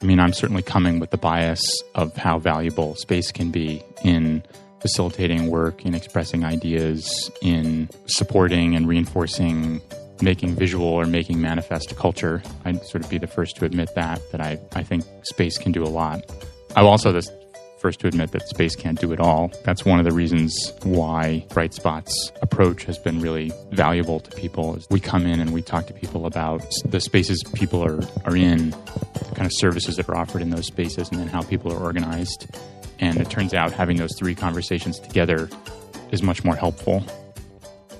I mean, I'm certainly coming with the bias of how valuable space can be in facilitating work, in expressing ideas, in supporting and reinforcing, making visual or making manifest culture. I'd sort of be the first to admit that I think space can do a lot. I'm also the first to admit that space can't do it all. That's one of the reasons why BrightSpot's approach has been really valuable to people. Is we come in and we talk to people about the spaces people are in, the kind of services that are offered in those spaces, and then how people are organized. And it turns out having those three conversations together is much more helpful.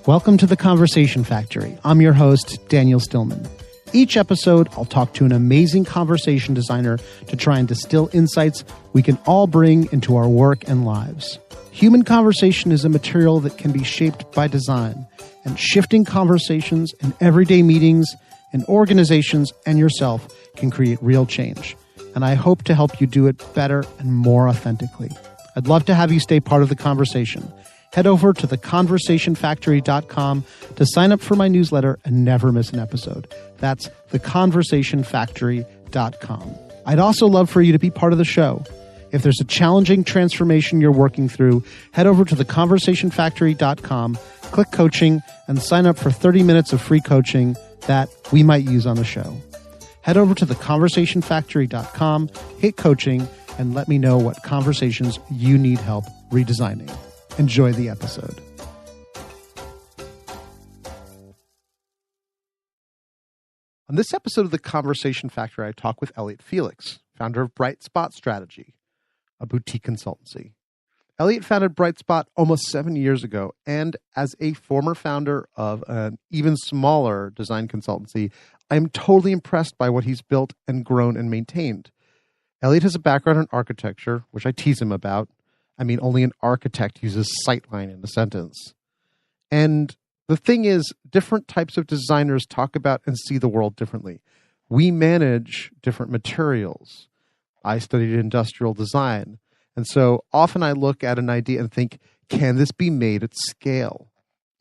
Welcome to the Conversation Factory. I'm your host, Daniel Stillman. Each episode, I'll talk to an amazing conversation designer to try and distill insights we can all bring into our work and lives. Human conversation is a material that can be shaped by design, and shifting conversations in everyday meetings, in organizations, and yourself can create real change. And I hope to help you do it better and more authentically. I'd love to have you stay part of the conversation. Head over to theconversationfactory.com to sign up for my newsletter and never miss an episode. That's theconversationfactory.com. I'd also love for you to be part of the show. If there's a challenging transformation you're working through, head over to theconversationfactory.com, click coaching, and sign up for 30 minutes of free coaching that we might use on the show. Head over to theconversationfactory.com, hit coaching, and let me know what conversations you need help redesigning. Enjoy the episode. On this episode of The Conversation Factory, I talk with Elliot Felix, founder of BrightSpot Strategy, a boutique consultancy. Elliot founded BrightSpot almost 7 years ago, and as a former founder of an even smaller design consultancy, I'm totally impressed by what he's built and grown and maintained. Elliot has a background in architecture, which I tease him about. I mean, only an architect uses sightline in a sentence. And the thing is, different types of designers talk about and see the world differently. We manage different materials. I studied industrial design. And so often I look at an idea and think, can this be made at scale?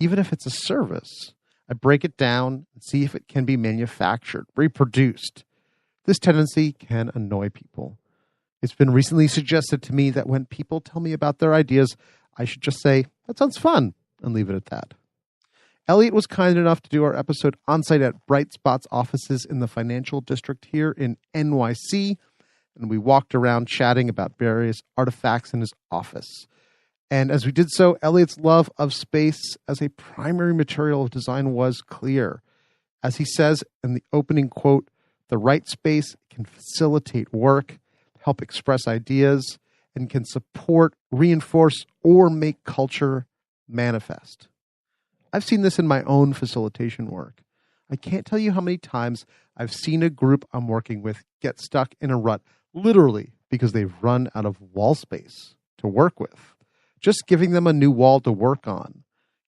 Even if it's a service, I break it down and see if it can be manufactured, reproduced. This tendency can annoy people. It's been recently suggested to me that when people tell me about their ideas, I should just say, that sounds fun, and leave it at that. Elliot was kind enough to do our episode on-site at BrightSpot's offices in the financial district here in NYC, and we walked around chatting about various artifacts in his office. And as we did so, Elliot's love of space as a primary material of design was clear. As he says in the opening quote, the right space can facilitate work, help express ideas, and can support, reinforce, or make culture manifest. I've seen this in my own facilitation work. I can't tell you how many times I've seen a group I'm working with get stuck in a rut, literally because they've run out of wall space to work with. Just giving them a new wall to work on,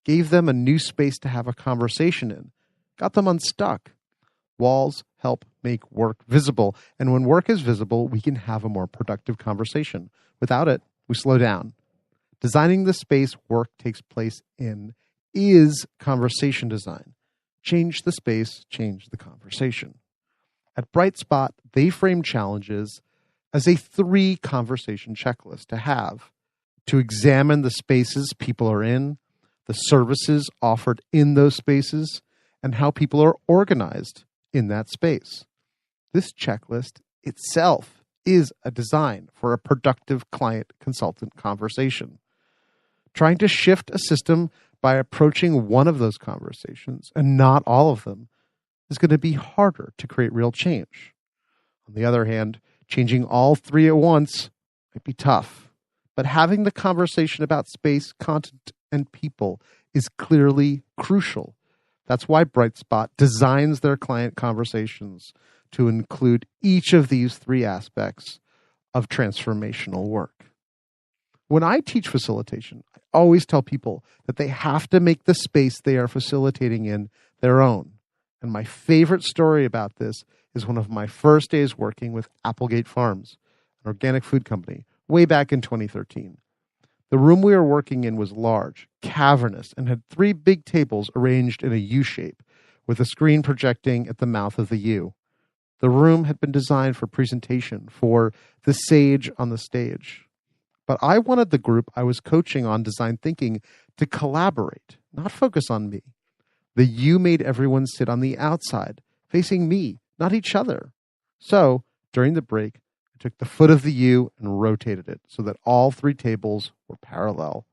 gave them a new space to have a conversation in, got them unstuck. Walls help make work visible, and when work is visible, we can have a more productive conversation. Without it, we slow down. Designing the space work takes place in is conversation design. Change the space, change the conversation. At BrightSpot, they frame challenges as a 3 conversation checklist to have: to examine the spaces people are in, the services offered in those spaces, and how people are organized in that space. This checklist itself is a design for a productive client-consultant conversation. Trying to shift a system by approaching one of those conversations and not all of them is going to be harder to create real change. On the other hand, changing all 3 at once might be tough, but having the conversation about space, content, and people is clearly crucial. That's why BrightSpot designs their client conversations to include each of these 3 aspects of transformational work. When I teach facilitation, I always tell people that they have to make the space they are facilitating in their own. And my favorite story about this is one of my first days working with Applegate Farms, an organic food company, way back in 2013. The room we were working in was large, cavernous, and had 3 big tables arranged in a U shape, with a screen projecting at the mouth of the U. The room had been designed for presentation, for the sage on the stage. But I wanted the group I was coaching on design thinking to collaborate, not focus on me. The U made everyone sit on the outside, facing me, not each other. So, during the break, I took the foot of the U and rotated it so that all 3 tables were parallel.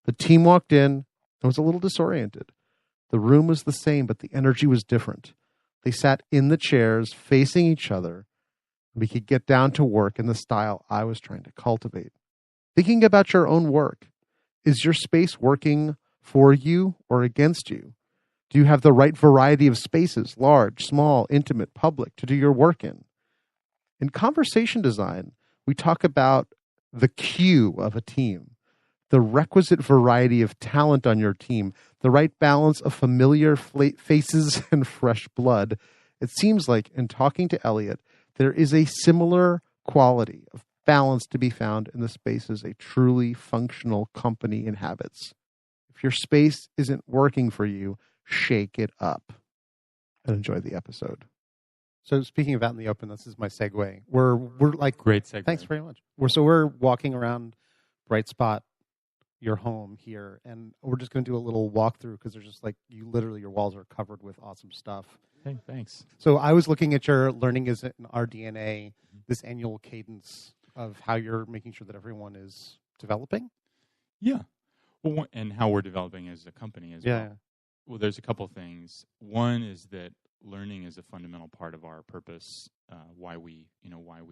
The team walked in and was a little disoriented. The room was the same, but the energy was different. They sat in the chairs, facing each other, and we could get down to work in the style I was trying to cultivate. Thinking about your own work. Is your space working for you or against you? Do you have the right variety of spaces, large, small, intimate, public, to do your work in? In conversation design, we talk about the Q of a team, the requisite variety of talent on your team, the right balance of familiar faces and fresh blood. It seems like in talking to Elliot, there is a similar quality of balance to be found in the spaces a truly functional company inhabits. If your space isn't working for you, shake it up. And enjoy the episode. So speaking of out in the open, this is my segue. We're like Great segue. Thanks very much. We're walking around BrightSpot, your home here, and we're just going to do a little walkthrough because there's just like your walls are covered with awesome stuff. Hey, thanks. So I was looking at your learning is in our DNA, this annual cadence of how you're making sure that everyone is developing. Yeah. Well, and how we're developing as a company as well. Yeah. Well, there's a couple things. One is that learning is a fundamental part of our purpose, why we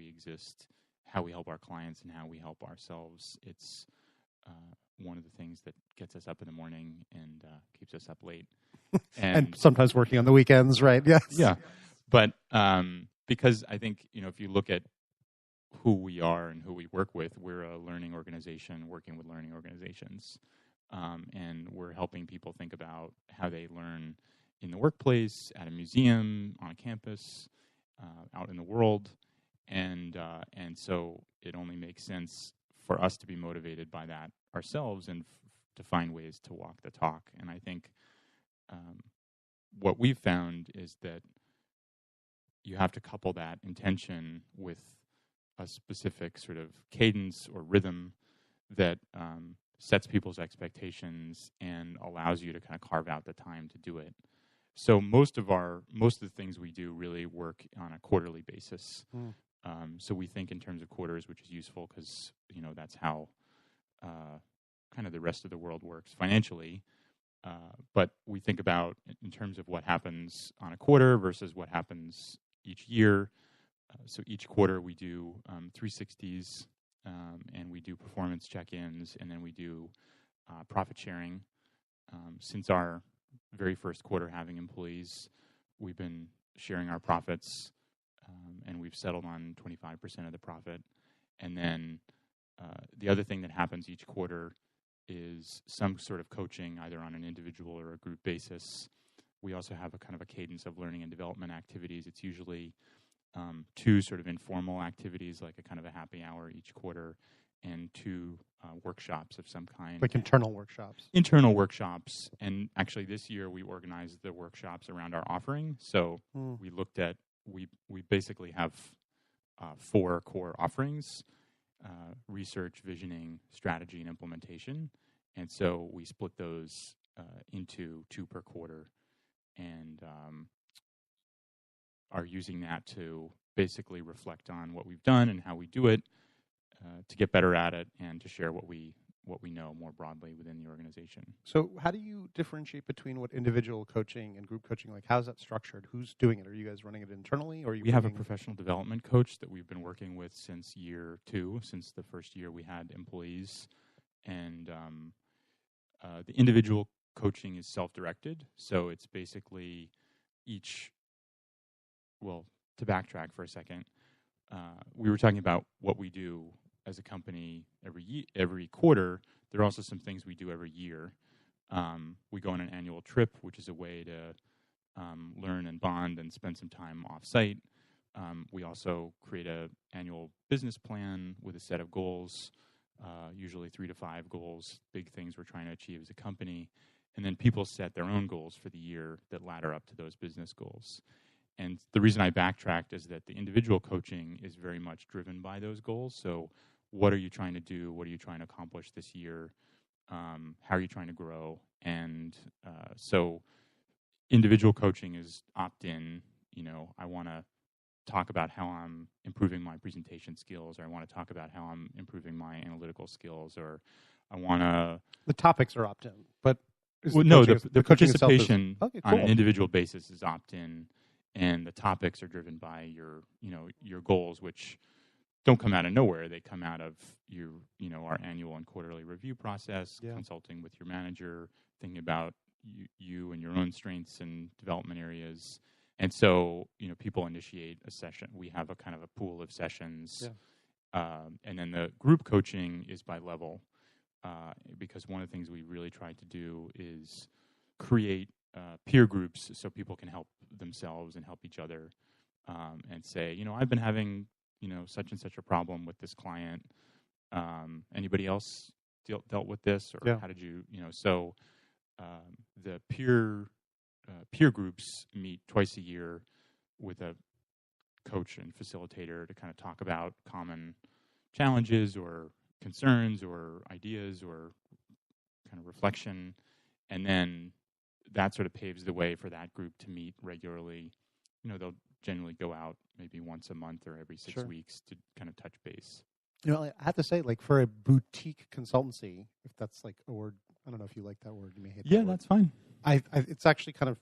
exist, how we help our clients, and how we help ourselves. It's one of the things that gets us up in the morning and keeps us up late, and sometimes working on the weekends, right? Yes. Yeah, but because I think if you look at who we are and who we work with, we're a learning organization working with learning organizations. And we're helping people think about how they learn in the workplace, at a museum, on a campus, out in the world. And so it only makes sense for us to be motivated by that ourselves and to find ways to walk the talk. And I think what we've found is that you have to couple that intention with a specific sort of cadence or rhythm that sets people's expectations and allows you to kind of carve out the time to do it. So most of the things we do really work on a quarterly basis. So we think in terms of quarters, which is useful because that's how kind of the rest of the world works financially. But we think about in terms of what happens on a quarter versus what happens each year. So each quarter we do 360s, and we do performance check-ins, and then we do profit sharing. Since our very first quarter having employees, we've been sharing our profits, and we've settled on 25% of the profit. And then the other thing that happens each quarter is some sort of coaching, either on an individual or a group basis. We also have a kind of a cadence of learning and development activities. It's usually 2 sort of informal activities, like a kind of a happy hour each quarter, and 2 workshops of some kind. Like internal workshops. Internal workshops. And actually this year we organized the workshops around our offering. So we looked at, we basically have 4 core offerings, research, visioning, strategy, and implementation. And so we split those into 2 per quarter and are using that to basically reflect on what we've done and how we do it, to get better at it, and to share what we know more broadly within the organization. So how do you differentiate between what individual coaching and group coaching, like how's that structured? Who's doing it? Are you guys running it internally? Or are you We have a professional development coach that we've been working with since year 2, since the first year we had employees. And the individual coaching is self-directed. So it's basically to backtrack for a second, we were talking about what we do as a company every quarter. There are also some things we do every year. We go on an annual trip, which is a way to learn and bond and spend some time off-site. We also create an annual business plan with a set of goals, usually 3 to 5 goals, big things we're trying to achieve as a company. And then people set their own goals for the year that ladder up to those business goals. And the reason I backtracked is that the individual coaching is very much driven by those goals. So what are you trying to do? What are you trying to accomplish this year? How are you trying to grow? And so individual coaching is opt-in. I want to talk about how I'm improving my presentation skills, or I want to talk about how I'm improving my analytical skills, or I want to... The topics are opt-in, but... the participation okay, cool. on an individual basis is opt-in, and the topics are driven by your goals, which don't come out of nowhere. They come out of our annual and quarterly review process, consulting with your manager, thinking about you and your own strengths and development areas. And so, people initiate a session. We have a kind of a pool of sessions. And then the group coaching is by level, because one of the things we really tried to do is create peer groups so people can help themselves and help each other, and say, I've been having, such and such a problem with this client. Anybody else dealt with this? Or how did you, so the peer groups meet twice a year with a coach and facilitator to kind of talk about common challenges or concerns or ideas or kind of reflection. And then that sort of paves the way for that group to meet regularly. They'll generally go out maybe once a month or every 6 weeks to kind of touch base. I have to say, like, for a boutique consultancy, if that's like a word, I don't know if you like that word. You may hate that word. That's fine. It's actually kind of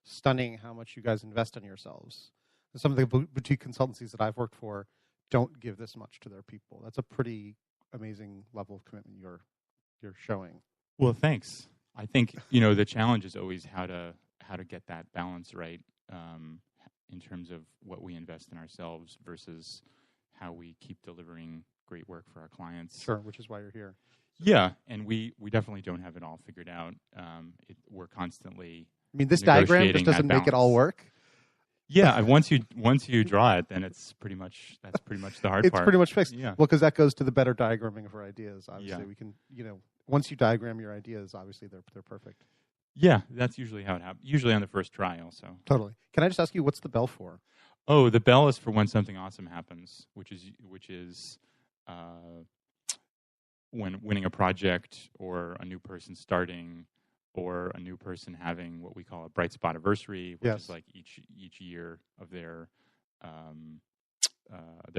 stunning how much you guys invest in yourselves. Some of the boutique consultancies that I've worked for don't give this much to their people. That's a pretty amazing level of commitment you're showing. Well, thanks. I think the challenge is always how to get that balance right, in terms of what we invest in ourselves versus how we keep delivering great work for our clients. Sure, which is why you're here. Yeah, and we definitely don't have it all figured out. We're constantly... I mean, this diagram just doesn't make it all work. Yeah, once you draw it, then that's pretty much the hard part. It's pretty much fixed. Yeah. Well, because that goes to the better diagramming of our ideas. Obviously, we can, once you diagram your ideas, obviously they're perfect. Yeah, that's usually how it happens. Usually on the first try, also. Totally. Can I just ask you, what's the bell for? Oh, the bell is for when something awesome happens, which is when winning a project, or a new person starting, or a new person having what we call a bright spot anniversary, which is like each year of their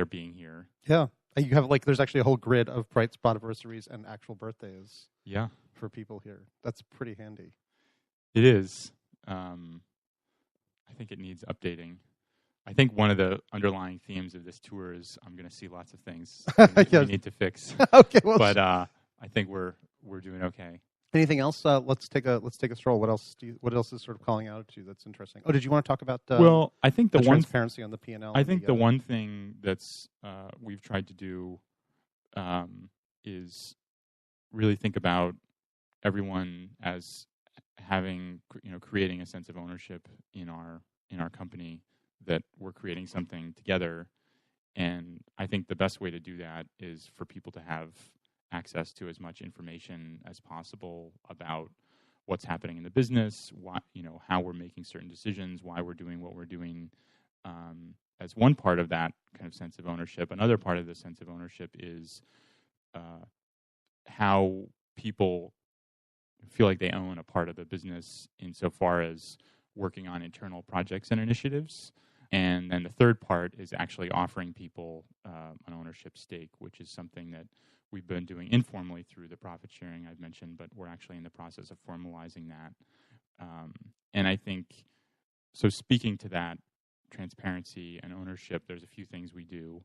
being here. Yeah, you have there's actually a whole grid of bright spot anniversaries and actual birthdays. Yeah, for people here, that's pretty handy. It is. I think it needs updating. I think one of the underlying themes of this tour is I'm going to see lots of things we need to fix. Okay, well, but I think we're doing okay. Anything else? Let's take a stroll. What else is sort of calling out at you that's interesting? Oh, did you want to talk about I think the transparency on the P&L? I think the one thing that's we've tried to do is really think about everyone as having, creating a sense of ownership in our company, that we're creating something together. And I think the best way to do that is for people to have access to as much information as possible about what's happening in the business, why, how we're making certain decisions, why we're doing what we're doing, as one part of that kind of sense of ownership. Another part of the sense of ownership is how people feel like they own a part of the business insofar as working on internal projects and initiatives. And then the third part is actually offering people an ownership stake, which is something that we've been doing informally through the profit sharing I've mentioned, but we're actually in the process of formalizing that. And I think, so speaking to that transparency and ownership, there's a few things we do.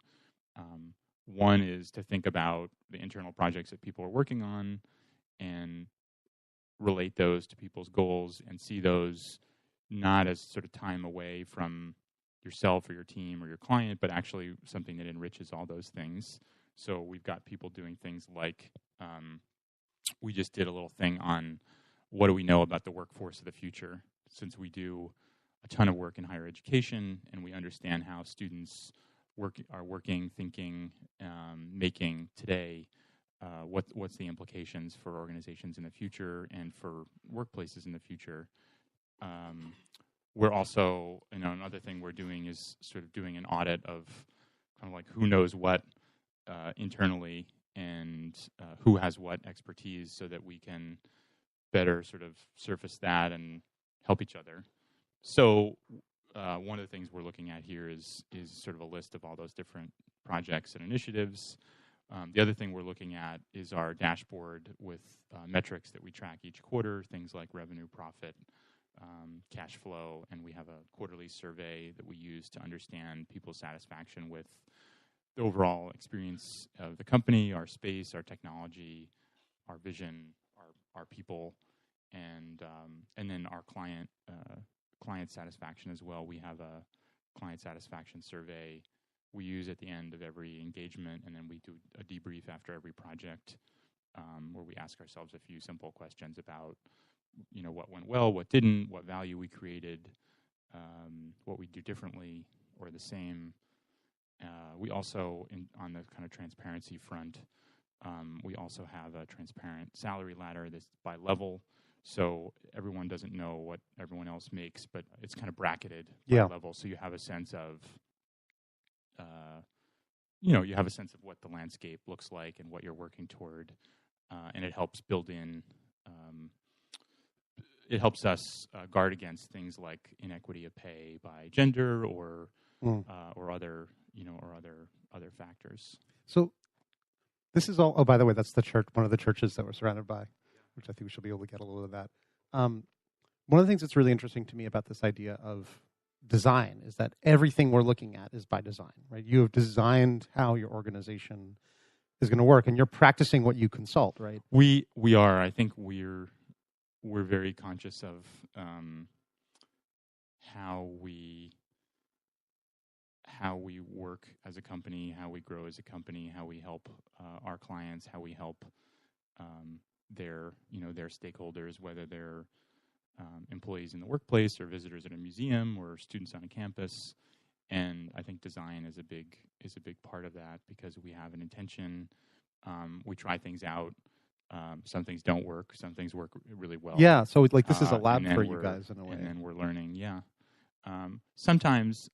One is to think about the internal projects that people are working on and relate those to people's goals and see those not as sort of time away from yourself or your team or your client, but actually something that enriches all those things. So we've got people doing things like, we just did a little thing on what do we know about the workforce of the future, since we do a ton of work in higher education and we understand how students are working, thinking, making today. What's the implications for organizations in the future and for workplaces in the future? we're also, another thing we're doing is sort of doing an audit of kind of like who knows what internally and who has what expertise so that we can better sort of surface that and help each other. So one of the things we're looking at here is sort of a list of all those different projects and initiatives. The other thing we're looking at is our dashboard with metrics that we track each quarter, things like revenue, profit, cash flow, and we have a quarterly survey that we use to understand people's satisfaction with the overall experience of the company, our space, our technology, our vision, our people, and then our client satisfaction as well. We have a client satisfaction survey we use at the end of every engagement, and then we do a debrief after every project where we ask ourselves a few simple questions about what went well, what didn't, what value we created, what we do differently or the same. We also, on the kind of transparency front, we also have a transparent salary ladder that's by level, so everyone doesn't know what everyone else makes, but it's kind of bracketed by level, so you have a sense of, you have a sense of what the landscape looks like and what you're working toward, and it helps build in. It helps us guard against things like inequity of pay by gender or other other factors. So this is all. Oh, by the way, that's the church. One of the churches that we're surrounded by, which I think we should be able to get a little of that. One of the things that's really interesting to me about this idea of design is that everything we're looking at is by design, right? You have designed how your organization is going to work, and you're practicing what you consult, right? We are. I think we're very conscious of how we work as a company, how we grow as a company, how we help our clients, how we help their stakeholders, whether they're employees in the workplace or visitors at a museum or students on a campus. And I think design is a big part of that because we have an intention. We try things out. Some things don't work. Some things work really well. Yeah, so like this is a lab for you guys in a way. And then we're learning, sometimes,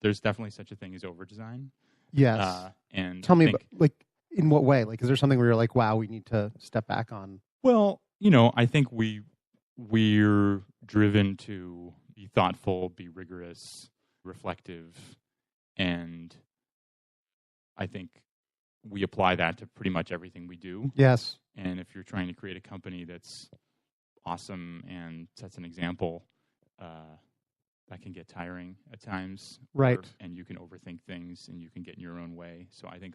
there's definitely such a thing as over-design. Yes. And tell me, in what way? Like, is there something where you're like, wow, we need to step back on? Well, I think we're driven to be thoughtful, be rigorous, reflective, and I think we apply that to pretty much everything we do. Yes. And if you're trying to create a company that's awesome and sets an example, that can get tiring at times. Right. And you can overthink things and you can get in your own way. So I think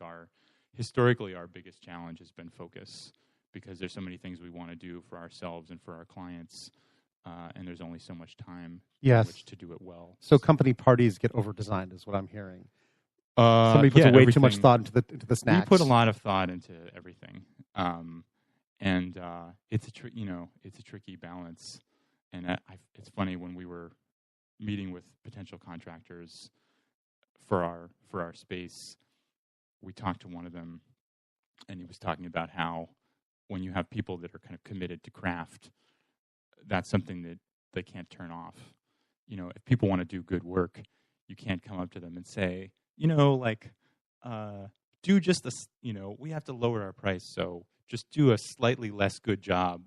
historically our biggest challenge has been focus because there's so many things we want to do for ourselves and for our clients, and there's only so much time in which to do it well. So company parties get over-designed is what I'm hearing. Somebody puts way too much thought into the snacks. We put a lot of thought into everything, and it's a tricky balance. And it's funny when we were meeting with potential contractors for our space, we talked to one of them, and he was talking about how when you have people that are kind of committed to craft, that's something that they can't turn off. If people want to do good work, you can't come up to them and say, do just this, we have to lower our price, so just do a slightly less good job,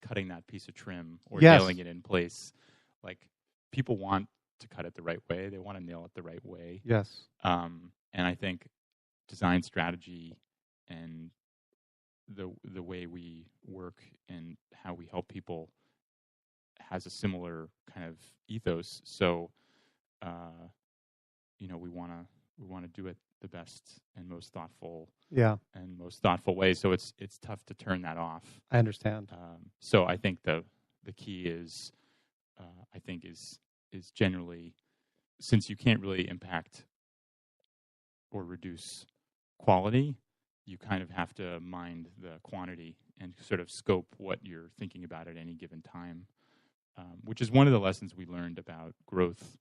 cutting that piece of trim or nailing it in place. Like, people want to cut it the right way. They want to nail it the right way. Yes. And I think design strategy and the way we work and how we help people has a similar kind of ethos. So, we want to do it the best and most thoughtful way. So it's tough to turn that off. I understand. So I think the key is is generally, since you can't really impact or reduce quality, you kind of have to mind the quantity and sort of scope what you're thinking about at any given time, which is one of the lessons we learned about growth.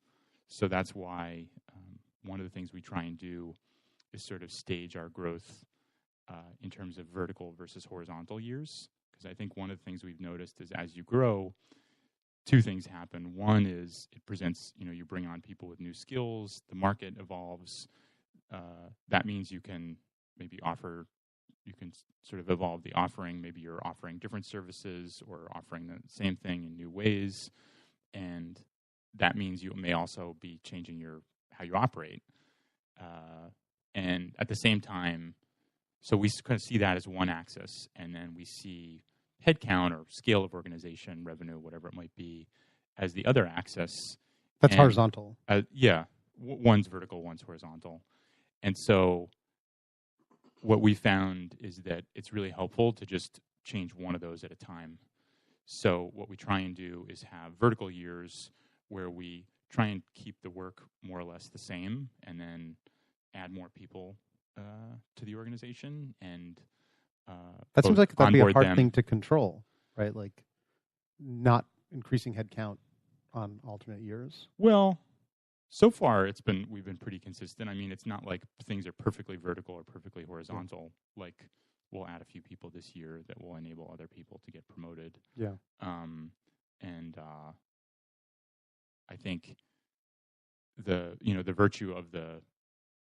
So that's why one of the things we try and do is sort of stage our growth in terms of vertical versus horizontal years. Because I think one of the things we've noticed is as you grow, two things happen. One is it presents, you bring on people with new skills, the market evolves. That means you can maybe you can sort of evolve the offering. Maybe you're offering different services or offering the same thing in new ways. And that means you may also be changing how you operate. And at the same time, so we kind of see that as one axis, and then we see headcount or scale of organization, revenue, whatever it might be, as the other axis. That's horizontal. One's vertical, one's horizontal. And so what we found is that it's really helpful to just change one of those at a time. So what we try and do is have vertical years where we try and keep the work more or less the same, and then add more people to the organization. And that seems like that'd be a hard them. thing to control, right? Like not increasing headcount on alternate years. Well, so far we've been pretty consistent. I mean, it's not like things are perfectly vertical or perfectly horizontal. Yeah. Like we'll add a few people this year that will enable other people to get promoted. Yeah. I think the virtue of the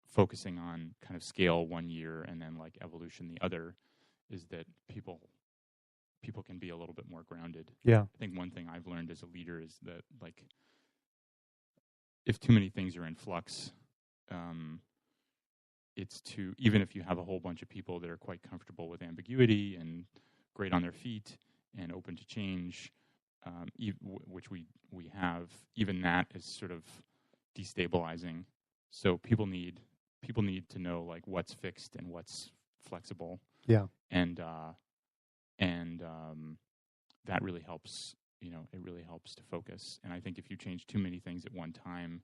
focusing on kind of scale one year and then like evolution the other is that people can be a little bit more grounded. Yeah. I think one thing I've learned as a leader is that like if too many things are in flux, even if you have a whole bunch of people that are quite comfortable with ambiguity and great on their feet and open to change, which we have, even that is sort of destabilizing. So people need to know like what's fixed and what's flexible. Yeah. And that really helps. It really helps to focus. And I think if you change too many things at one time,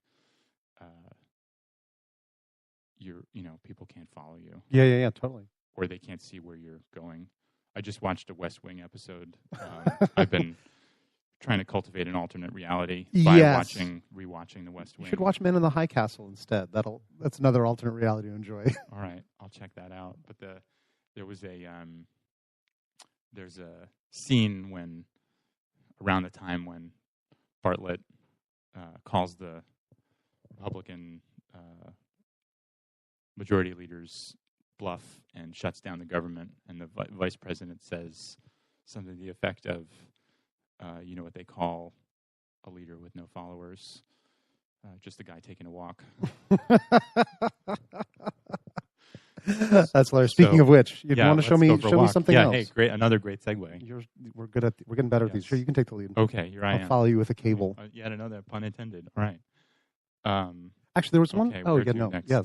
people can't follow you. Yeah, totally. Or they can't see where you're going. I just watched a West Wing episode. I've been trying to cultivate an alternate reality by rewatching the West Wing. You should watch Men in the High Castle instead. That's another alternate reality to enjoy. All right, I'll check that out. But there's a scene when around the time when Bartlett calls the Republican majority leader's bluff and shuts down the government, and the vice president says something to the effect of, what they call a leader with no followers, just a guy taking a walk. That's hilarious. Speaking of which, you want to show me something else? Yeah, hey, great, another great segue. We're getting better at these. Sure, you can take the lead. Okay, I'll follow you with a cable. Yet another pun intended. All right. Actually, there was one. Okay, oh, yeah, no, next? yeah.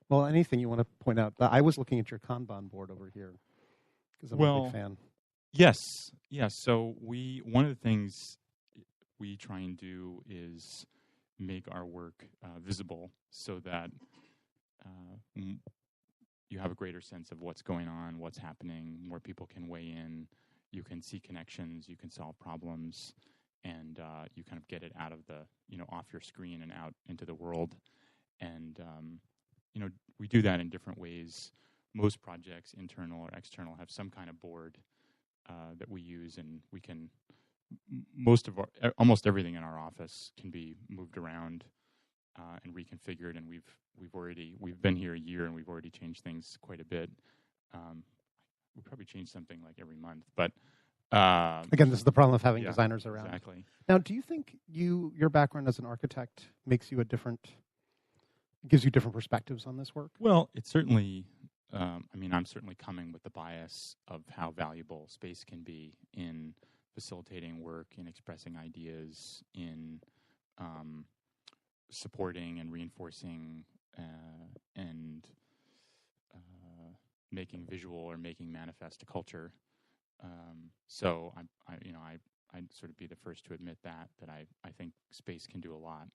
Well, anything you want to point out? I was looking at your Kanban board over here because I'm a big fan. Yes. So one of the things we try and do is make our work visible so that you have a greater sense of what's going on, what's happening. More people can weigh in. You can see connections. You can solve problems, and you kind of get it out of off your screen and out into the world. And we do that in different ways. Most projects, internal or external, have some kind of board that we use, and we can almost everything in our office can be moved around and reconfigured. And we've been here a year, and we've already changed things quite a bit. We probably change something like every month, but again, this is the problem of having designers around. Exactly. Now, do you think your background as an architect gives you different perspectives on this work? Well, it's certainly. I'm certainly coming with the bias of how valuable space can be in facilitating work, in expressing ideas, in supporting and reinforcing and making visual or making manifest a culture. So I'd sort of be the first to admit that I think space can do a lot.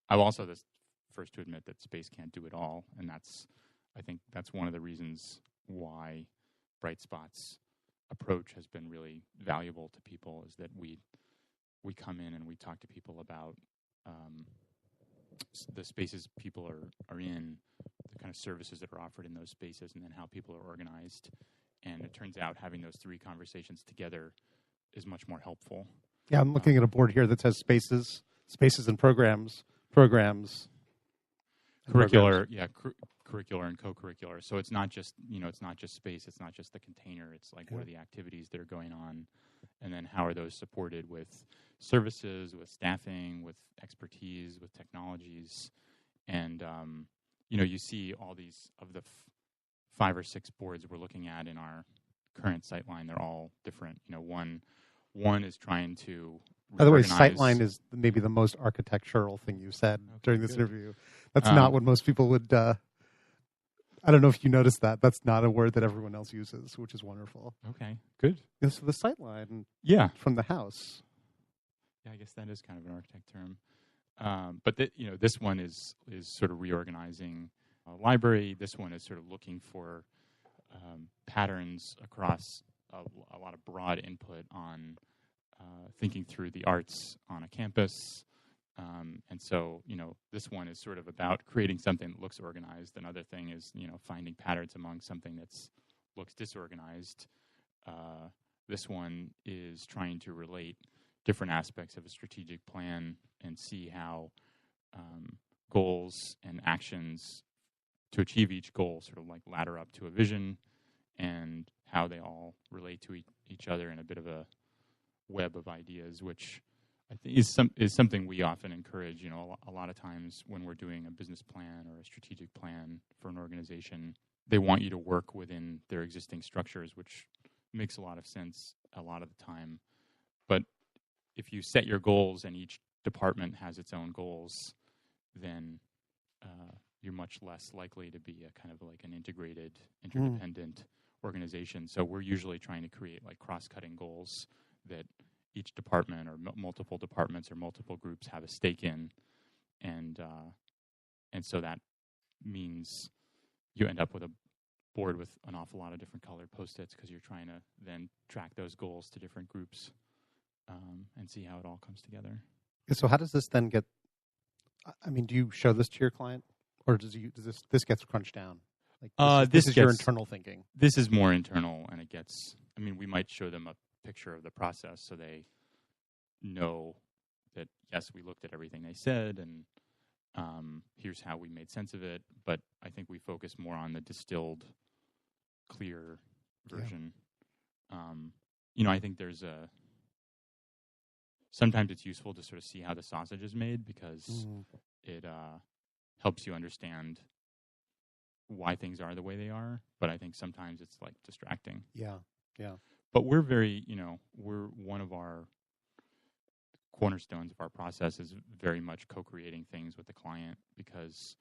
I'm also the first to admit that space can't do it all, and I think that's one of the reasons why BrightSpot's approach has been really valuable to people, is that we come in and we talk to people about the spaces people are in, the kind of services that are offered in those spaces, and then how people are organized. And it turns out having those three conversations together is much more helpful. Yeah, I'm looking at a board here that says spaces and programs. And Curricular, programs. yeah, curricular and co-curricular. So it's not just, it's not just space, it's not just the container. It's like, what are the activities that are going on? And then how are those supported with services, with staffing, with expertise, with technologies? And, you see all these of the 5 or 6 boards we're looking at in our current sightline. They're all different. One is trying to By the way, reorganize. sightline is maybe the most architectural thing you said during this good. interview. That's not what most people would. I don't know if you noticed that. That's not a word that everyone else uses, which is wonderful. Okay, good. So the sightline, from the house. Yeah, I guess that is kind of an architect term. But this one is sort of reorganizing a library. This one is sort of looking for patterns across a lot of broad input on thinking through the arts on a campus. And so, this one is sort of about creating something that looks organized. Another thing is, finding patterns among something that looks disorganized. This one is trying to relate different aspects of a strategic plan and see how goals and actions to achieve each goal sort of like ladder up to a vision, and how they all relate to each other in a bit of a web of ideas, which I think is something we often encourage. A lot of times when we're doing a business plan or a strategic plan for an organization, they want you to work within their existing structures, which makes a lot of sense a lot of the time. But if you set your goals and each department has its own goals, then you're much less likely to be a kind of like an integrated, interdependent organization. So we're usually trying to create like cross-cutting goals that each department or multiple departments or multiple groups have a stake in, and so that means you end up with a board with an awful lot of different colored Post-its because you're trying to then track those goals to different groups and see how it all comes together. So how does this then get? I mean, do you show this to your client, or does this gets crunched down? Like this is your internal thinking. This is more internal, and it gets. I mean, we might show them a picture of the process so they know that yes, we looked at everything they said, and here's how we made sense of it. But I think we focus more on the distilled, clear version. Yeah. I think there's sometimes it's useful to sort of see how the sausage is made because it helps you understand why things are the way they are. But I think sometimes it's like distracting. Yeah. But we're very, we're one of our cornerstones of our process is very much co-creating things with the client because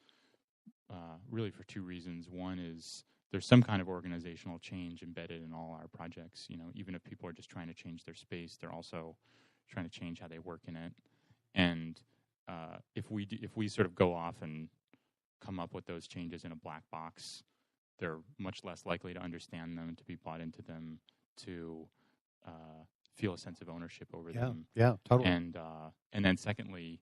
really for 2 reasons. One is there's some kind of organizational change embedded in all our projects. Even if people are just trying to change their space, they're also trying to change how they work in it. And if we sort of go off and come up with those changes in a black box, they're much less likely to understand them, to be bought into them, to feel a sense of ownership over them. Yeah, totally. And then secondly,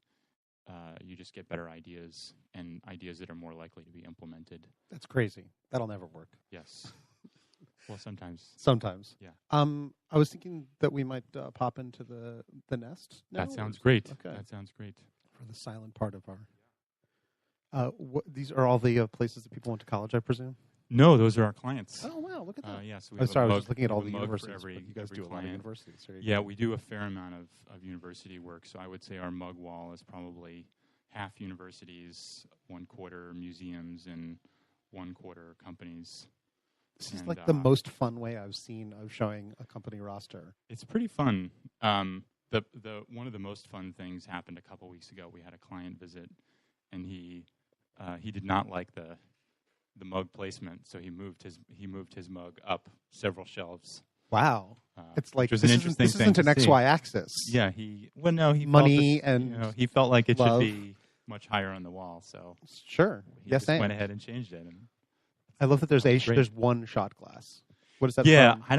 you just get better ideas and ideas that are more likely to be implemented. That's crazy. That'll never work. Yes. Well, sometimes. Sometimes. Yeah. I was thinking that we might pop into the nest now. That sounds great. Okay. That sounds great. For the silent part of our... these are all the places that people went to college, I presume? No, those are our clients. Oh, wow, look at that. Yeah, so I was just looking at all the universities. You guys do a lot of universities. Yeah, we do a fair amount of university work. So I would say our mug wall is probably half universities, 1/4 museums, and 1/4 companies. This is like the most fun way I've seen of showing a company roster. It's pretty fun. The one of the most fun things happened a couple weeks ago. We had a client visit, and he did not like the mug placement, so he moved his mug up several shelves. Wow, it's like this isn't an XY axis. Yeah, he money and he felt like it love. should be much higher on the wall. So sure, he just went ahead and changed it. And I love that there's one shot glass. What is that? Yeah, from? I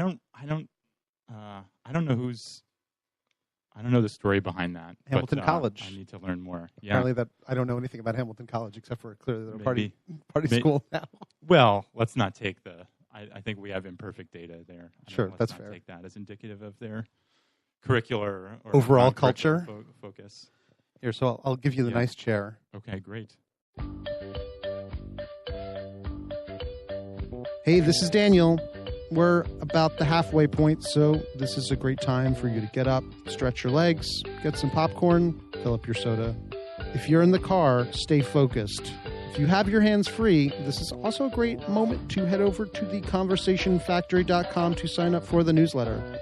don't know the story behind that. Hamilton College. I need to learn more. Yeah. Apparently that I don't know anything about Hamilton College except for clearly they're a party school now. Well, let's not take I think we have imperfect data there. Sure, that's fair. Let's not take that as indicative of their curricular or overall non-curricular culture focus. Here, so I'll give you the nice chair. Okay, great. Hey, this is Daniel. We're about the halfway point, so this is a great time for you to get up, stretch your legs, get some popcorn, fill up your soda. If you're in the car, stay focused. If you have your hands free, this is also a great moment to head over to the conversationfactory.com to sign up for the newsletter.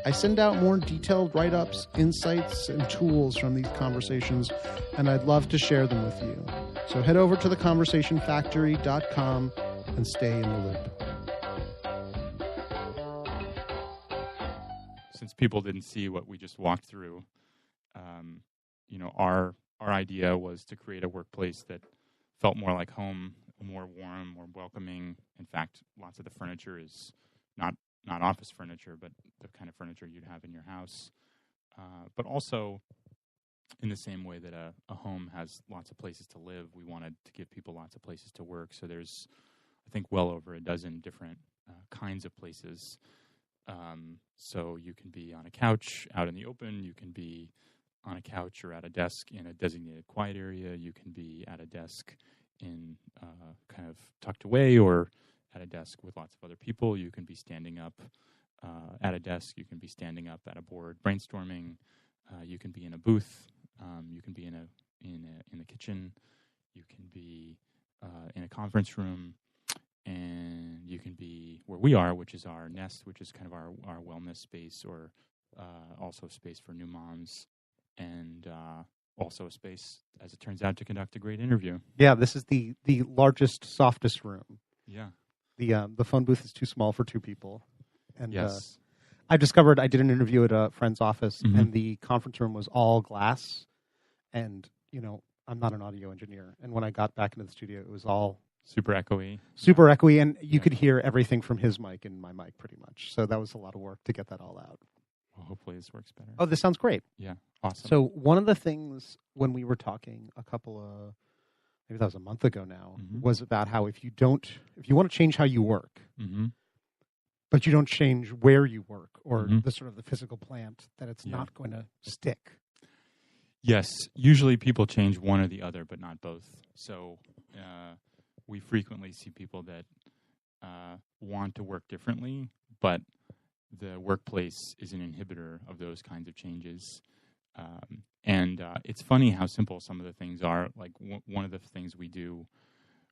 I send out more detailed write-ups, insights, and tools from these conversations, and I'd love to share them with you. So head over to theconversationfactory.com and stay in the loop. Since people didn't see what we just walked through, our idea was to create a workplace that felt more like home, more warm, more welcoming. In fact, lots of the furniture is not office furniture, but the kind of furniture you'd have in your house. But also, in the same way that a home has lots of places to live, we wanted to give people lots of places to work. So there's, I think, well over a dozen different kinds of places. So you can be on a couch out in the open. You can be on a couch or at a desk in a designated quiet area. You can be at a desk in kind of tucked away or at a desk with lots of other people. You can be standing up at a desk. You can be standing up at a board brainstorming. You can be in a booth. You can be in the kitchen. You can be in a conference room. And you can be where we are, which is our nest, which is kind of our wellness space, or also a space for new moms, and also a space, as it turns out, to conduct a great interview. Yeah, this is the largest, softest room. Yeah. The phone booth is too small for two people. And yes. I discovered I did an interview at a friend's office, and the conference room was all glass. And, I'm not an audio engineer. And when I got back into the studio, it was all super echoey, and you could hear everything from his mic and my mic pretty much. So that was a lot of work to get that all out. Well, hopefully this works better. Oh, this sounds great. Yeah, awesome. So one of the things when we were talking maybe that was a month ago now, was about how if you want to change how you work, but you don't change where you work or the sort of the physical plant, that it's not going to stick. Yes, usually people change one or the other, but not both. So we frequently see people that want to work differently, but the workplace is an inhibitor of those kinds of changes. And it's funny how simple some of the things are. Like one of the things we do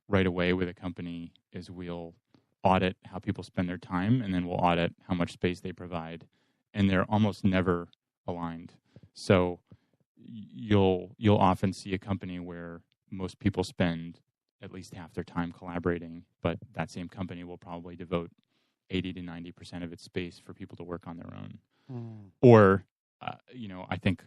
right away with a company is we'll audit how people spend their time, and then we'll audit how much space they provide. And they're almost never aligned. So you'll often see a company where most people spend at least half their time collaborating, but that same company will probably devote 80 to 90% of its space for people to work on their own. Or, I think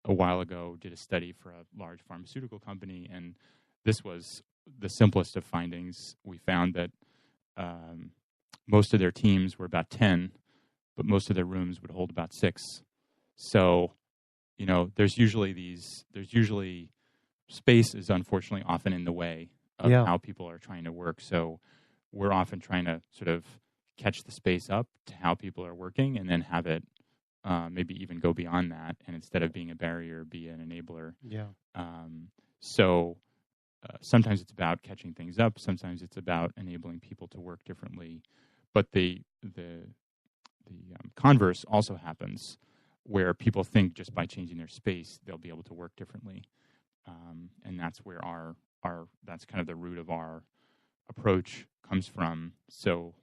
a while ago did a study for a large pharmaceutical company, and this was the simplest of findings. We found that most of their teams were about 10, but most of their rooms would hold about 6. So, there's usually space is unfortunately often in the way of how people are trying to work. So we're often trying to sort of catch the space up to how people are working, and then have it maybe even go beyond that, and instead of being a barrier, be an enabler. Yeah. So sometimes it's about catching things up. Sometimes it's about enabling people to work differently. But the converse also happens, where people think just by changing their space they'll be able to work differently, and that's where our that's kind of the root of our approach comes from. So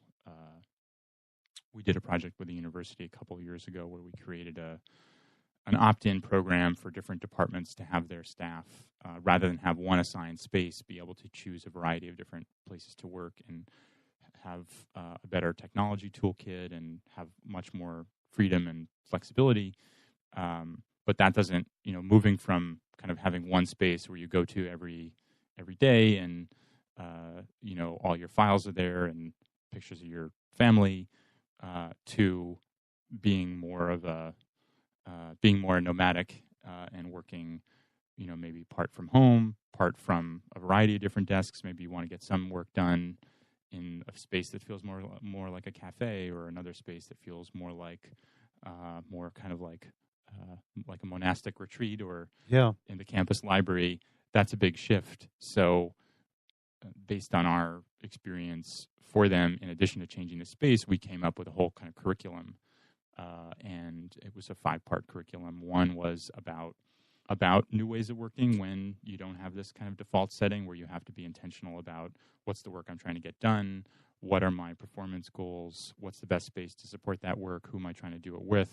we did a project with the university a couple of years ago where we created an opt-in program for different departments to have their staff, rather than have one assigned space, be able to choose a variety of different places to work and have a better technology toolkit and have much more freedom and flexibility. But that doesn't, moving from kind of having one space where you go to every day and, all your files are there and pictures of your family, to being more nomadic and working, maybe part from home, part from a variety of different desks. Maybe you want to get some work done in a space that feels more like a cafe, or another space that feels more like more kind of like a monastic retreat or Yeah. in the campus library, that's a big shift. So based on our experience for them, in addition to changing the space, we came up with a whole kind of curriculum. And it was a 5-part curriculum. One was about new ways of working when you don't have this kind of default setting where you have to be intentional about what's the work I'm trying to get done, what are my performance goals, what's the best space to support that work, who am I trying to do it with.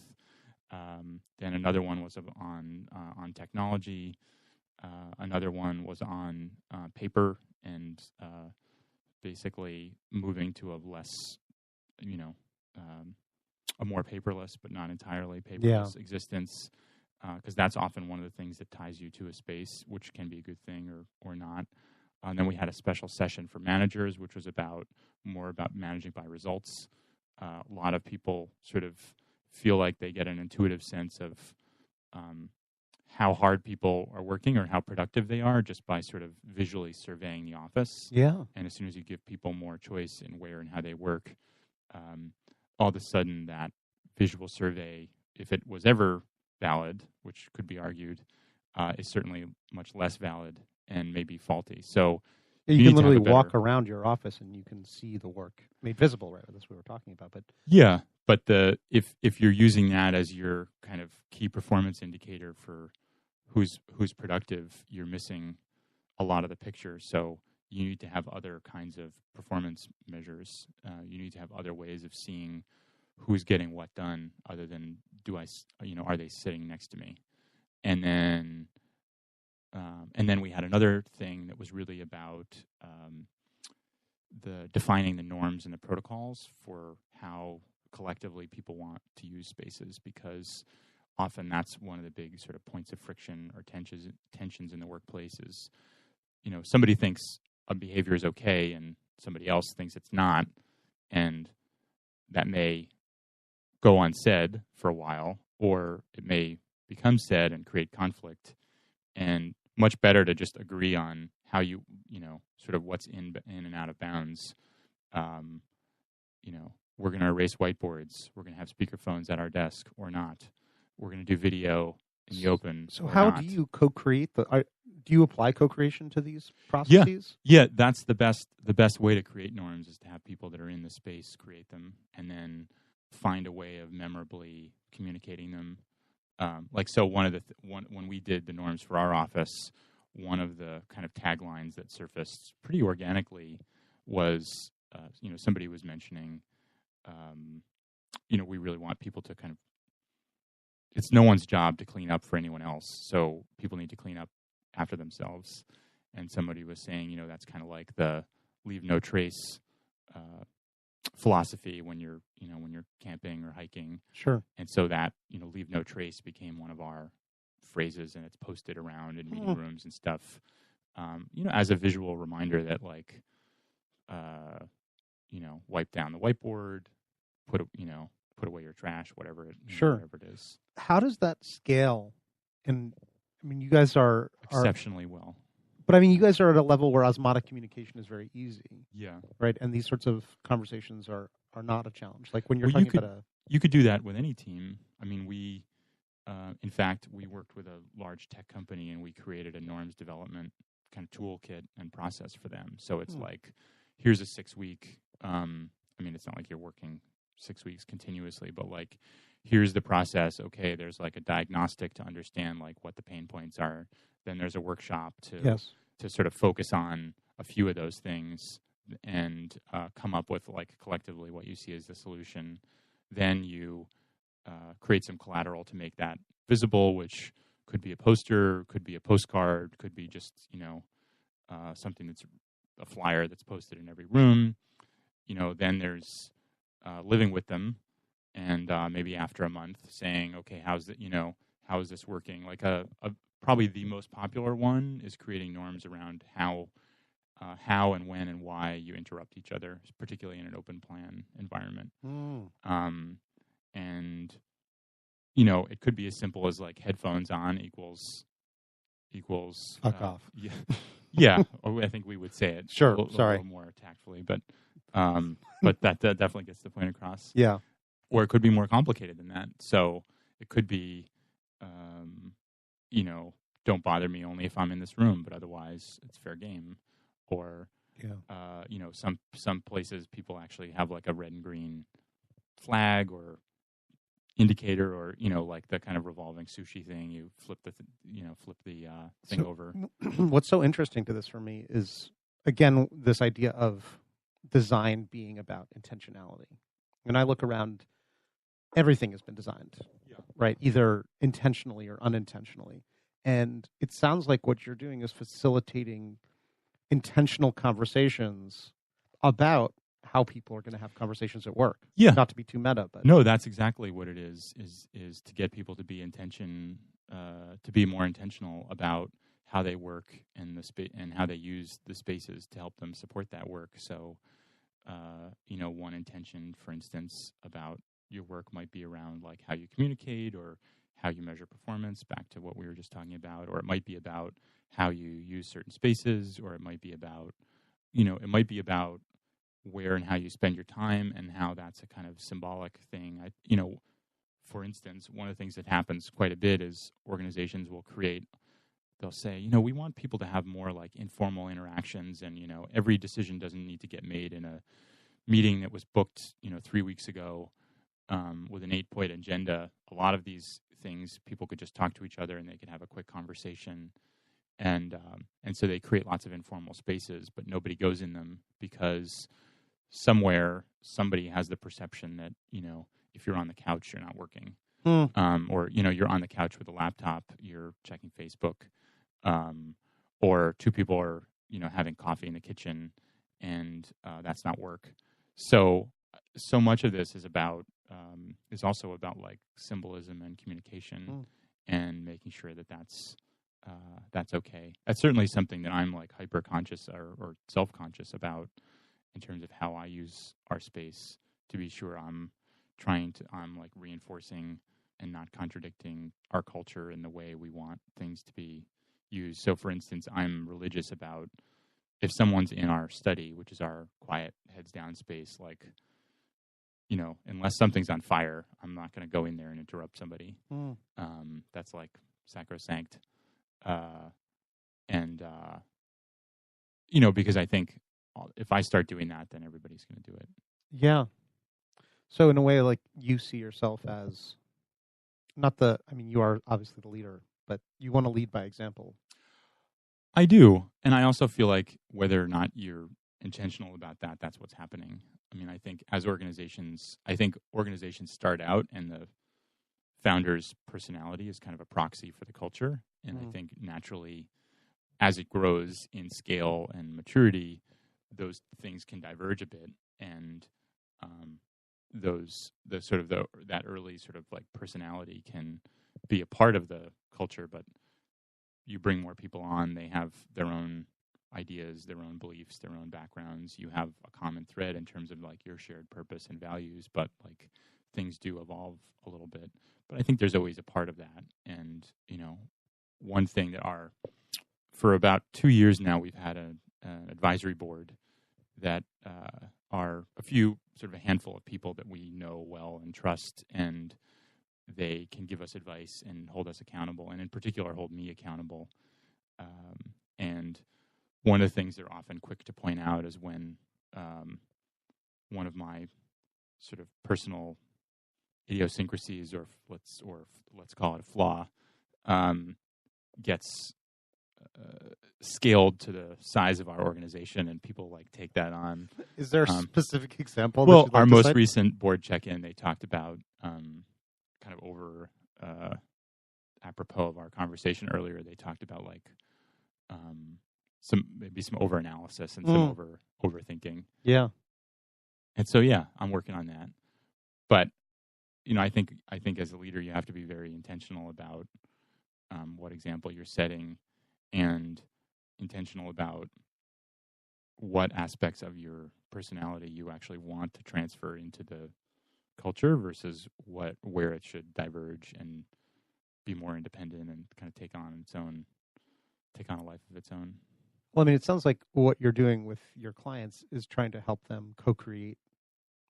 Then another one was on technology. Another one was on paper and basically moving to a less, a more paperless but not entirely paperless existence, because that's often one of the things that ties you to a space, which can be a good thing or not. And then we had a special session for managers, which was more about managing by results. A lot of people sort of feel like they get an intuitive sense of how hard people are working or how productive they are just by sort of visually surveying the office. Yeah. And as soon as you give people more choice in where and how they work, all of a sudden that visual survey, if it was ever valid, which could be argued, is certainly much less valid and maybe faulty. So you can literally walk around your office and you can see the work made visible, right? That's what we were talking about. But yeah, but if you're using that as your kind of key performance indicator for who's productive, you're missing a lot of the picture. So you need to have other kinds of performance measures. You need to have other ways of seeing who's getting what done, other than are they sitting next to me? And then we had another thing that was really about the defining the norms and the protocols for how collectively people want to use spaces, because often that's one of the big sort of points of friction or tensions in the workplace is, somebody thinks a behavior is okay and somebody else thinks it's not, and that may go unsaid for a while, or it may become said and create conflict. And much better to just agree on how sort of what's in and out of bounds. We're going to erase whiteboards. We're going to have speakerphones at our desk or not. We're going to do video in the open. So how do you co-create do you apply co-creation to these processes? Yeah, that's the best way to create norms is to have people that are in the space create them and then find a way of memorably communicating them. When we did the norms for our office, one of the kind of taglines that surfaced pretty organically was, somebody was mentioning, we really want people to kind of, it's no one's job to clean up for anyone else, so people need to clean up after themselves. And somebody was saying, that's kind of like the leave no trace philosophy when you're camping or hiking. Sure. And so that, leave no trace became one of our phrases, and it's posted around in meeting rooms and stuff, as a visual reminder that wipe down the whiteboard, put away your trash, whatever it is. How does that scale? And you guys are exceptionally well. But you guys are at a level where osmotic communication is very easy. Yeah. Right? And these sorts of conversations are not a challenge. Like when you're talking about you could do that with any team. We in fact, we worked with a large tech company and we created a norms development kind of toolkit and process for them. So it's like, here's a 6-week, it's not like you're working 6 weeks continuously, but here's the process. Okay, there's a diagnostic to understand what the pain points are. Then there's a workshop to sort of focus on a few of those things and come up with collectively what you see as the solution. Then you create some collateral to make that visible, which could be a poster, could be a postcard, could be just something that's a flyer that's posted in every room. Then there's living with them, and maybe after a month saying, okay, how is this working? Probably the most popular one is creating norms around how and when and why you interrupt each other, particularly in an open plan environment. And it could be as simple as headphones on equals fuck off. Yeah. I think we would say it. Sure. A little more tactfully, but that definitely gets the point across. Yeah. or it could be more complicated than that. So it could be, don't bother me only if I'm in this room, but otherwise it's fair game. Or, some places people actually have like a red and green flag or indicator, or like the kind of revolving sushi thing. You flip the thing over. What's so interesting to this for me is, again, this idea of design being about intentionality. When I look around, everything has been designed, right? Either intentionally or unintentionally. And it sounds like what you're doing is facilitating intentional conversations about how people are going to have conversations at work. Yeah. Not to be too meta, but no, that's exactly what it is to get people to be to be more intentional about how they work and and how they use the spaces to help them support that work. So, one intention, for instance, about your work might be around like how you communicate or how you measure performance, back to what we were just talking about, or it might be about how you use certain spaces, or it might be about, where and how you spend your time and how that's a kind of symbolic thing. For instance, one of the things that happens quite a bit is organizations they'll say, we want people to have more like informal interactions, and, every decision doesn't need to get made in a meeting that was booked, 3 weeks ago with an 8-point agenda. A lot of these things, people could just talk to each other and they could have a quick conversation. And so they create lots of informal spaces, but nobody goes in them because somewhere somebody has the perception that, if you're on the couch, you're not working. Or, you're on the couch with a laptop, you're checking Facebook. Or two people are, having coffee in the kitchen, and that's not work. So much of this is also about like symbolism and communication and making sure that that's okay. That's certainly something that I'm like hyper conscious or self-conscious about in terms of how I use our space, to be sure I'm like reinforcing and not contradicting our culture in the way we want things to be used. So for instance, I'm religious about, if someone's in our study, which is our quiet heads down space, like, unless something's on fire, I'm not going to go in there and interrupt somebody. That's like sacrosanct. Because I think if I start doing that, then everybody's going to do it. Yeah. So in a way, like, you see yourself as you are obviously the leader, but you want to lead by example. I do. And I also feel like whether or not you're intentional about that, that's what's happening. I think organizations start out, and the founder's personality is kind of a proxy for the culture. And I think naturally, as it grows in scale and maturity, those things can diverge a bit. And that early sort of like personality can be a part of the culture, but you bring more people on, they have their own ideas, their own beliefs, their own backgrounds. You have a common thread in terms of like your shared purpose and values, but like things do evolve a little bit. But I think there's always a part of that. And, one thing for about 2 years now, we've had an advisory board that are a handful of people that we know well and trust, and they can give us advice and hold us accountable, and in particular hold me accountable. And one of the things they're often quick to point out is when one of my sort of personal idiosyncrasies, or let's call it a flaw, gets scaled to the size of our organization, and people like take that on. Is there a specific example? Well, our most recent board check-in, they talked about kind of over apropos of our conversation earlier. They talked about like some over-analysis and some overthinking. Yeah. And so I'm working on that. But I think as a leader, you have to be very intentional about what example you're setting, and intentional about what aspects of your personality you actually want to transfer into the culture versus where it should diverge and be more independent and kind of take on a life of its own. Well, it sounds like what you're doing with your clients is trying to help them co-create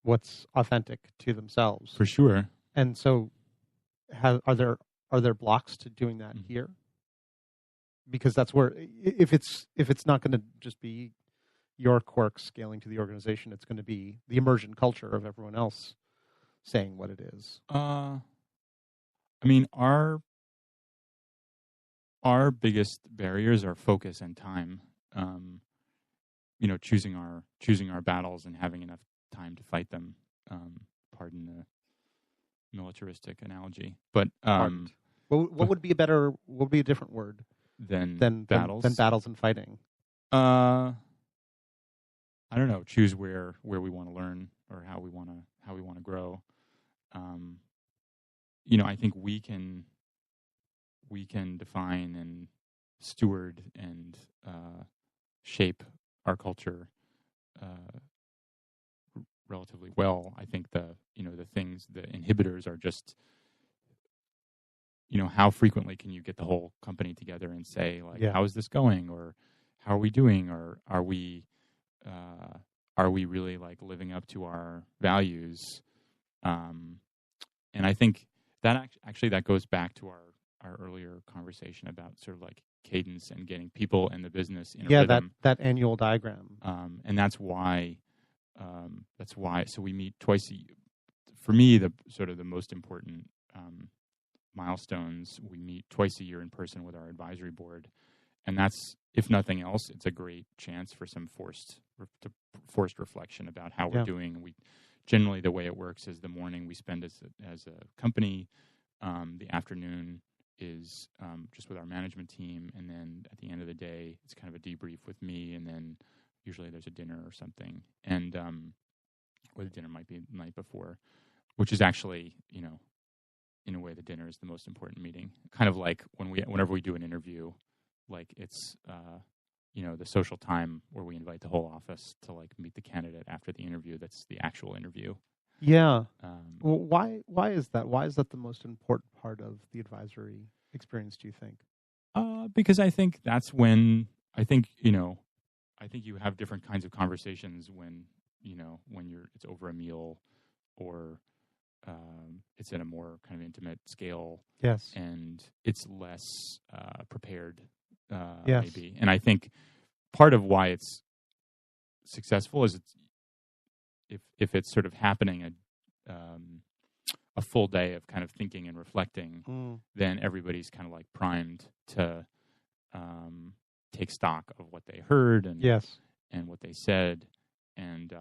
what's authentic to themselves. For sure. And so, are there blocks to doing that here? Because that's where, if it's not going to just be your quirk scaling to the organization, it's going to be the immersion culture of everyone else saying what it is. I mean, our biggest barriers are focus and time. Choosing our battles and having enough time to fight them. Pardon the militaristic analogy, but what would be a different word than battles? Than battles and fighting. I don't know. Choose where we want to learn or how we want to grow. I think we can define and steward and shape our culture relatively well. I think the inhibitors are just, how frequently can you get the whole company together and say, like, how is this going, or how are we doing, or are we really like living up to our values? And I think that actually that goes back to our earlier conversation about sort of like cadence and getting people in the business in a rhythm. that annual diagram. And that's why. So we meet twice a year. For me, the sort of the most important milestones, we meet twice a year in person with our advisory board, and that's, if nothing else, it's a great chance for some forced reflection about how we're doing. We generally, the way it works is the morning we spend as a company, the afternoon is just with our management team, and then at the end of the day, it's kind of a debrief with me, and then usually there's a dinner or something, and or the dinner might be the night before, which is actually, in a way, the dinner is the most important meeting. Kind of like whenever we do an interview, like it's the social time where we invite the whole office to like meet the candidate after the interview. That's the actual interview. Yeah. Well, why is that? Why is that the most important part of the advisory experience, do you think? Because I think that's when I think you have different kinds of conversations when it's over a meal, or it's at a more kind of intimate scale. Yes. And it's less prepared, yes. maybe. And I think part of why it's successful is if it's sort of happening a full day of kind of thinking and reflecting, then everybody's kind of like primed to take stock of what they heard and what they said, and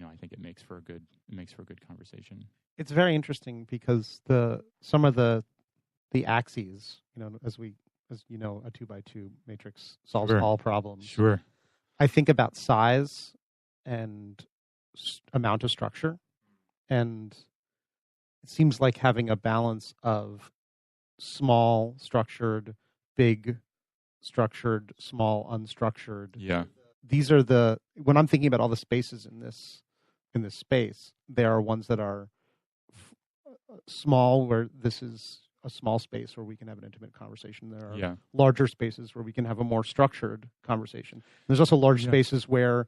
I think it makes for a good conversation. It's very interesting because some of the axes, as a 2x2 matrix solves all problems. Sure. I think about size and amount of structure, and it seems like having a balance of small structured, big structured, small unstructured. Yeah. These are when I'm thinking about all the spaces in this space, there are ones that are small, where this is a small space where we can have an intimate conversation. There are larger spaces where we can have a more structured conversation. There's also large spaces where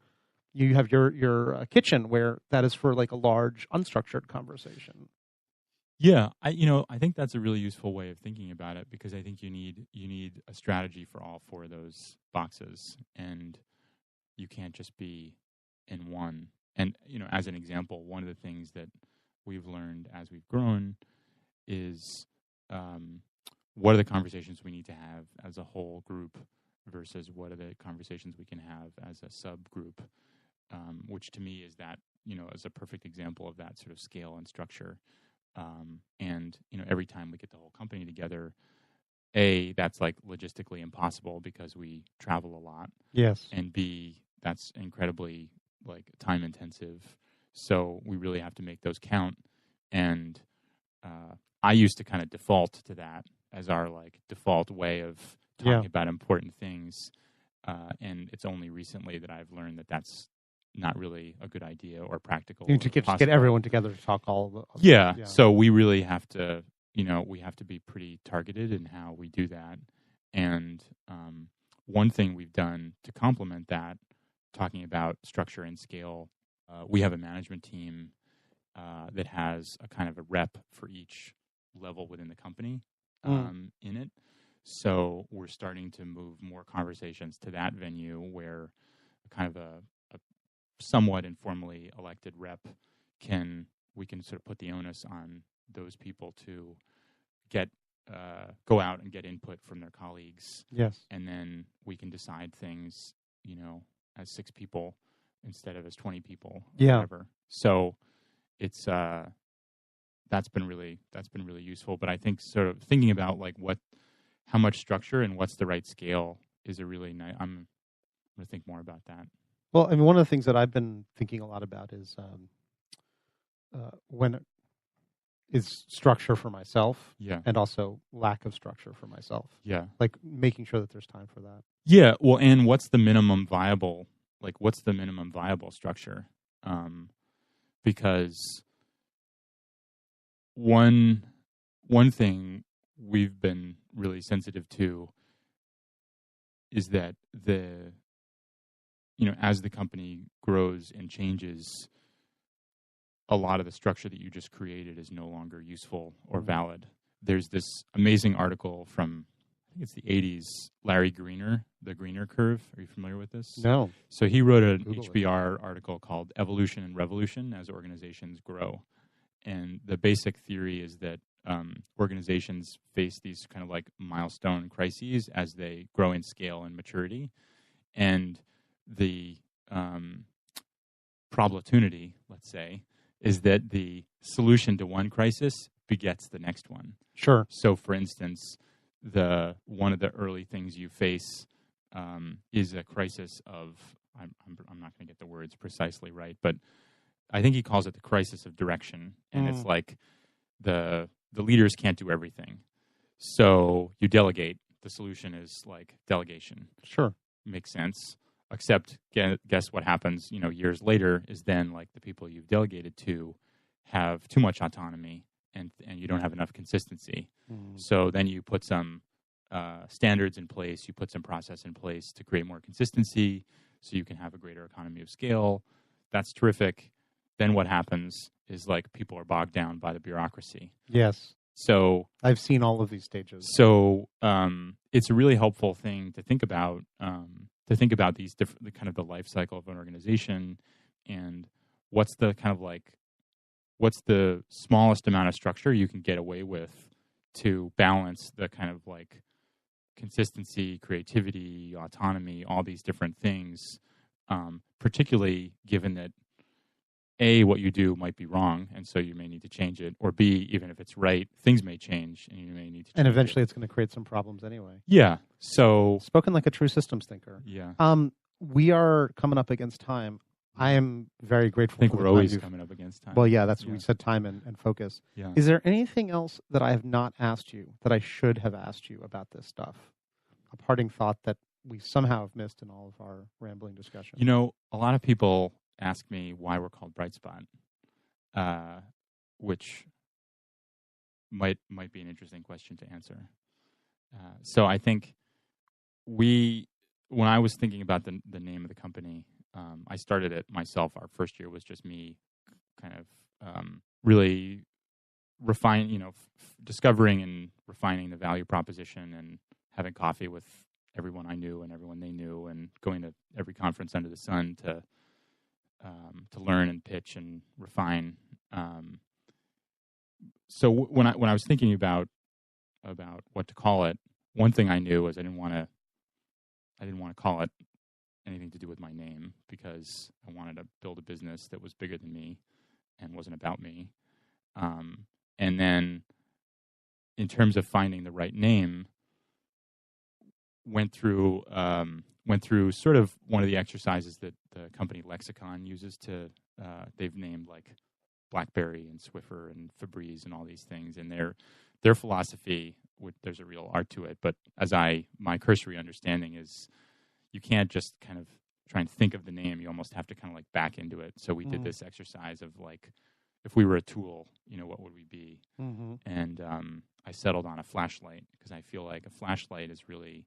you have your kitchen, where that is for like a large unstructured conversation. Yeah, I think that's a really useful way of thinking about it, because I think you need a strategy for all four of those boxes, and you can't just be in one. And as an example, one of the things that we've learned as we've grown is what are the conversations we need to have as a whole group versus what are the conversations we can have as a subgroup, which to me is that is a perfect example of that sort of scale and structure. And every time we get the whole company together, A, that's like logistically impossible because we travel a lot. Yes. And B, that's incredibly like time intensive. So we really have to make those count. And I used to kind of default to that as our like default way of talking about important things. And it's only recently that I've learned that that's not really a good idea or practical. You just get everyone together to talk all of yeah. So we really have to, we have to be pretty targeted in how we do that. And one thing we've done to complement that talking about structure and scale, we have a management team that has a kind of a rep for each level within the company in it. So we're starting to move more conversations to that venue where kind of a somewhat informally elected rep we can sort of put the onus on those people to go out and get input from their colleagues. Yes. And then we can decide things, as 6 people instead of as 20 people or whatever. So it's that's been really useful. But I think sort of thinking about like how much structure and what's the right scale is a really nice. I'm going to think more about that. Well, I mean, one of the things that I've been thinking a lot about is is structure for myself, and also lack of structure for myself. Yeah, like making sure that there's time for that. Yeah, well, and what's the minimum viable? Like, what's the minimum viable structure? Because one thing we've been really sensitive to is that as the company grows and changes, a lot of the structure that you just created is no longer useful or valid. There's this amazing article from, I think it's the 80s, Larry Greener, the Greener Curve. Are you familiar with this? No. So he wrote an HBR article called Evolution and Revolution as Organizations Grow. And the basic theory is that organizations face these kind of like milestone crises as they grow in scale and maturity. And the probability, let's say, is that the solution to one crisis begets the next one. Sure. So, for instance, one of the early things you face is a crisis of, I'm not going to get the words precisely right, but I think he calls it the crisis of direction. And it's like the leaders can't do everything. So you delegate. The solution is like delegation. Sure. Makes sense. Except, guess what happens, years later is then like the people you've delegated to have too much autonomy and you don't have enough consistency. So then you put some standards in place, you put some process in place to create more consistency so you can have a greater economy of scale. That's terrific. Then what happens is like people are bogged down by the bureaucracy. Yes. So I've seen all of these stages. So it's a really helpful thing to think about. These different, kind of the life cycle of an organization, and what's the smallest amount of structure you can get away with to balance the kind of like consistency, creativity, autonomy, all these different things, particularly given that A, what you do might be wrong, and so you may need to change it, or B, even if it's right, things may change, and you may need to change it. And eventually it's going to create some problems anyway. Yeah. So spoken like a true systems thinker. Yeah. We are coming up against time. I am very grateful. I think we're always coming up against time. Well, yeah, that's what we said, time and focus. Yeah. Is there anything else that I have not asked you that I should have asked you about this stuff? A parting thought that we somehow have missed in all of our rambling discussion. A lot of people ask me why we're called BrightSpot, which might be an interesting question to answer. So I think when I was thinking about the name of the company, I started it myself. Our first year was just me kind of really discovering and refining the value proposition and having coffee with everyone I knew and everyone they knew and going to every conference under the sun to learn and pitch and refine. So when I was thinking about what to call it, one thing I knew was I didn't want to call it anything to do with my name because I wanted to build a business that was bigger than me and wasn't about me. And then in terms of finding the right name, went through sort of one of the exercises that the company Lexicon uses to, they've named like BlackBerry and Swiffer and Febreze and all these things, and their philosophy, there's a real art to it, but my cursory understanding is you can't just kind of try and think of the name, you almost have to kind of like back into it. So we did this exercise of like, if we were a tool, what would we be? Mm-hmm. And I settled on a flashlight because I feel like a flashlight is really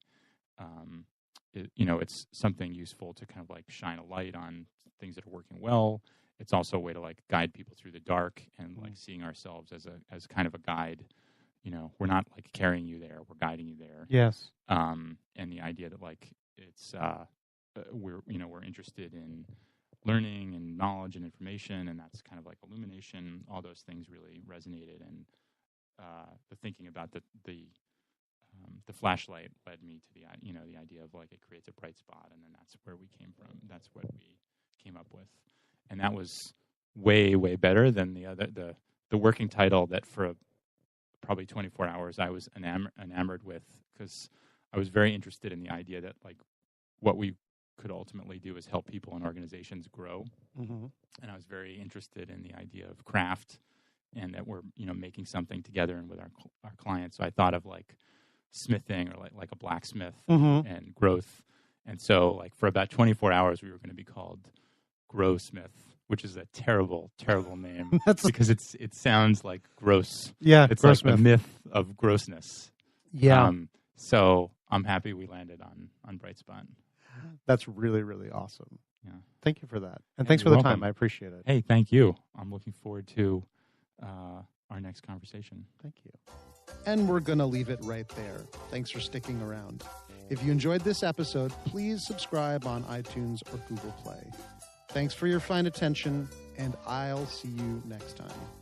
it's something useful to kind of like shine a light on things that are working well. It's also a way to like guide people through the dark and like seeing ourselves as kind of a guide. We're not like carrying you there; we're guiding you there. Yes. And the idea that like it's we're interested in learning and knowledge and information, and that's kind of like illumination. All those things really resonated, and the thinking about the flashlight led me to the idea of like it creates a bright spot, and then that's where we came from. That's what we came up with, and that was way better than the working title that for probably 24 hours I was enamored with, because I was very interested in the idea that like what we could ultimately do is help people and organizations grow. Mm-hmm. And I was very interested in the idea of craft and that we're, making something together and with our clients. So I thought of like smithing or like a blacksmith and growth. And so like for about 24 hours, we were going to be called Grow Smith, which is a terrible name because it sounds like gross. Yeah. It's like the myth of grossness. Yeah. So I'm happy we landed on BrightSpot. That's really, really awesome. Yeah. Thank you for that. And thanks for the welcome. time. I appreciate it. Hey, thank you. I'm looking forward to our next conversation. Thank you. And we're going to leave it right there. Thanks for sticking around. If you enjoyed this episode, please subscribe on iTunes or Google Play. Thanks for your fine attention, and I'll see you next time.